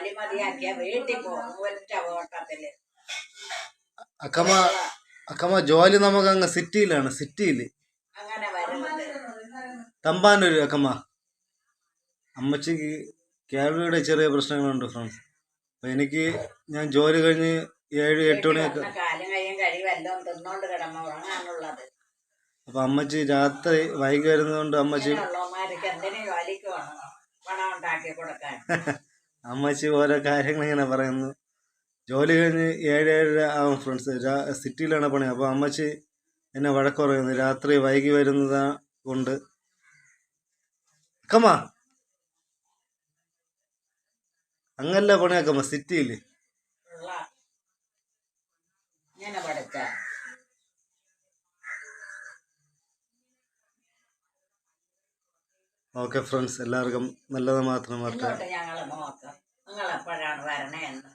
ജോലി മതിയാക്കിയ വീട്ടിൽ പോകും ഒറ്റ ഓട്ടത്തില്. അക്കമ്മ അക്കമ്മ ജോലി നമുക്ക് അങ്ങ് സിറ്റിയിലാണ്, സിറ്റിയില് അങ്ങനെ വരുന്നത്. തമ്പാനൂര്. അക്കമ്മ അമ്മച്ചിക്ക് കേൾവിയുടെ ചെറിയ പ്രശ്നങ്ങളുണ്ട് ഫ്രണ്ട്സ്. അപ്പൊ എനിക്ക് ഞാൻ ജോലി കഴിഞ്ഞ് 7-8 മണിയൊക്കെ കാലും കയ്യും കഴിവെല്ലാം തിന്നോണ്ട് കിടന്ന് ഉറങ്ങാനുള്ളത്. അപ്പൊ അമ്മച്ചി രാത്രി വൈകി വരുന്നതുകൊണ്ട് അമ്മച്ചി എന്തിനും ജോലിക്ക് പണം ഉണ്ടാക്കി കൊടുക്കാൻ. അമ്മച്ചി ഓരോ കാര്യങ്ങൾ ഇങ്ങനെ പറയുന്നു. ജോലി കഴിഞ്ഞ് 7-7:30 ആവും ഫ്രണ്ട്സ്. സിറ്റിയിലാണ് പണി. അപ്പോൾ അമ്മച്ചി എന്നെ വഴക്ക് പറയുന്നു രാത്രി വൈകി വരുന്നത് കൊണ്ട്. അക്കമ്മ അങ്ങല്ല പണിയാക്കമ്മ സിറ്റിയിൽ. ഓക്കെ ഫ്രണ്ട്സ്, എല്ലാവർക്കും നല്ലത് മാത്രം വരട്ടെ. ഞങ്ങൾ നോക്കാം നിങ്ങൾ എപ്പോഴാണ് വരണേ എന്ന്.